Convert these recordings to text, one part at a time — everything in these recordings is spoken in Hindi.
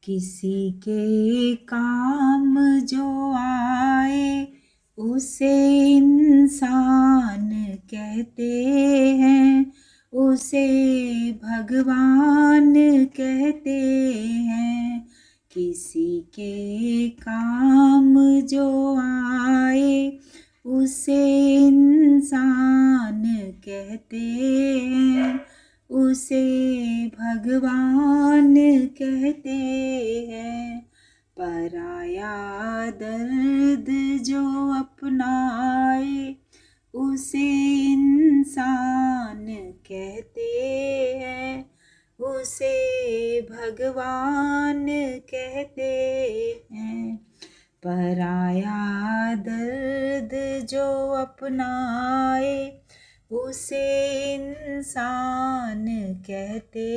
किसी के काम जो आए उसे इंसान कहते हैं, उसे भगवान कहते हैं। किसी के काम जो आए उसे इंसान कहते हैं, उसे भगवान कहते हैं। पराया दर्द जो अपनाए उसे इंसान कहते हैं, उसे भगवान कहते हैं। पराया दर्द जो अपनाए उसे इंसान कहते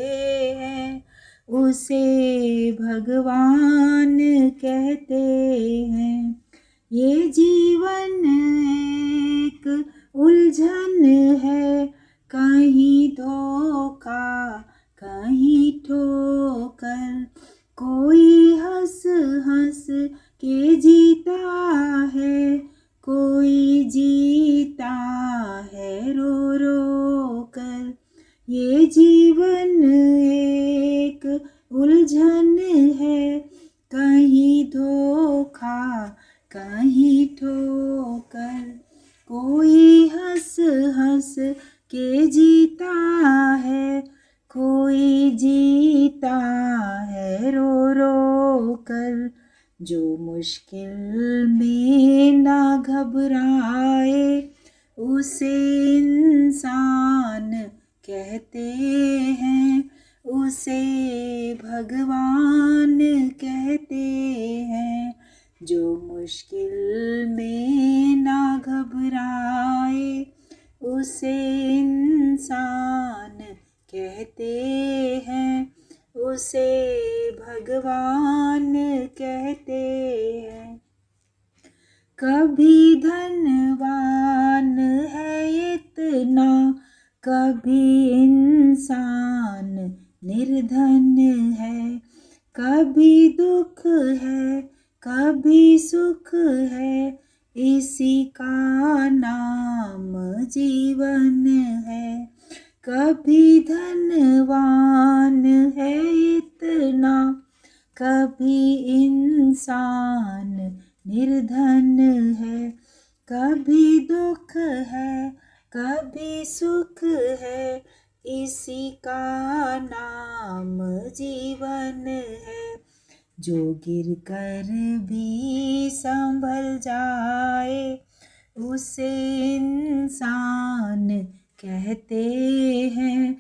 हैं, उसे भगवान कहते हैं। ये जीवन एक उलझन है, कहीं धोखा कहीं ठोकर। कोई हंस हंस के जीता है, कोई जीता है रो रो कर। ये जीवन एक उलझन है, कहीं धोखा कहीं ठोकर। कोई हंस हंस के जीता है, कोई जीता है रो रो कर। जो मुश्किल में ना घबराए उसे इंसान कहते हैं, उसे भगवान कहते हैं। जो मुश्किल में ना घबराए उसे इंसान कहते हैं, उसे भगवान कहते हैं। कभी धनवान है इतना, कभी इंसान निर्धन है। कभी दुख है कभी सुख है, इसी का नाम जीवन है। कभी धनवान है इतना, कभी इंसान निर्धन है। कभी दुख है कभी सुख है, इसी का नाम जीवन है। जो गिर कर भी संभल जाए उसे इंसान कहते हैं,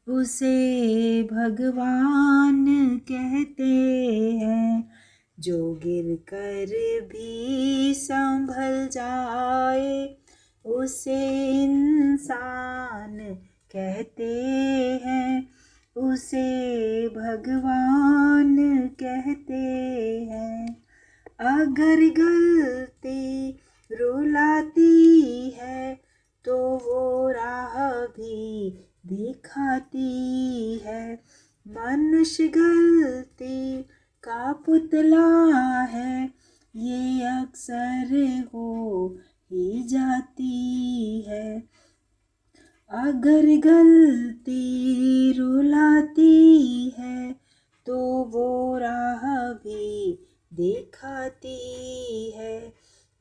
उसे भगवान कहते हैं। जो गिर कर भी संभल जाए उसे इंसान कहते हैं, उसे भगवान कहते हैं। अगर गलती रुलाती है तो वो राह भी दिखाती है। मनुष्य गलती का पुतला है, ये अक्सर हो ही जाती है। अगर गलती रुलाती है तो वो राह भी दिखाती है।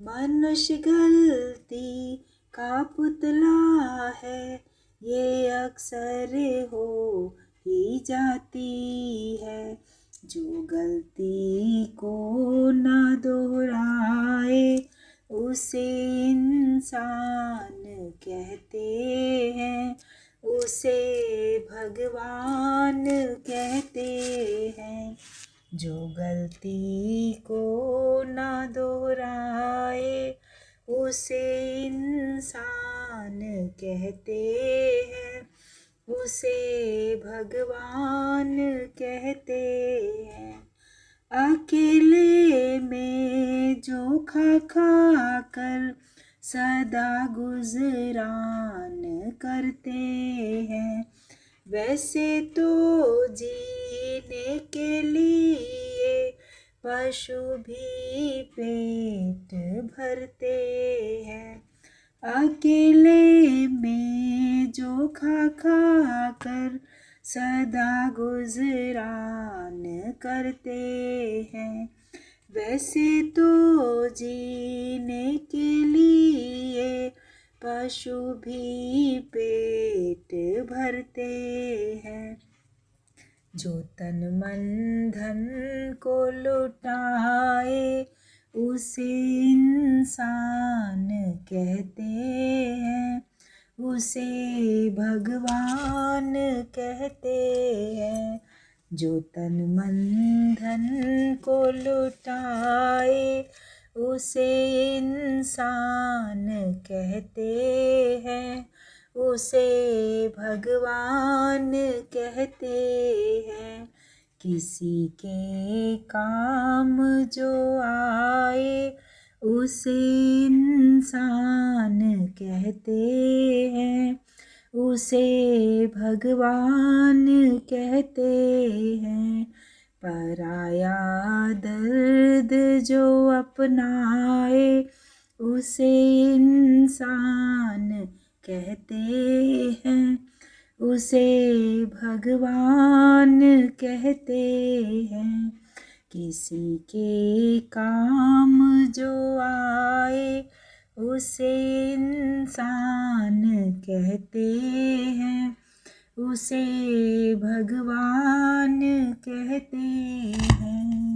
मनुष्य गलती का पुतला है, ये अक्सर हो ही जाती है। जो गलती को ना दोहराए उसे इंसान कहते हैं, उसे भगवान कहते हैं। जो गलती को ना दोहराए उसे इंसान कहते हैं, उसे भगवान कहते हैं। अकेले में जो खा खा कर सदा गुजरान करते हैं, वैसे तो जीने के लिए पशु भी पेट भरते हैं। अकेले में जो खा खा कर सदा गुजरान करते हैं, वैसे तो जीने के लिए पशु भी पेट भरते हैं। जो तन मन धन को लुटाए उसे इंसान कहते हैं, उसे भगवान कहते हैं। जो तन मन धन को लुटाए उसे इंसान कहते हैं, उसे भगवान कहते हैं। किसी के काम जो आए उसे इंसान कहते हैं, उसे भगवान कहते हैं। पराया दर्द जो अपनाए उसे इंसान कहते हैं, उसे भगवान कहते हैं। किसी के काम जो आए उसे इंसान कहते हैं, उसे भगवान कहते हैं।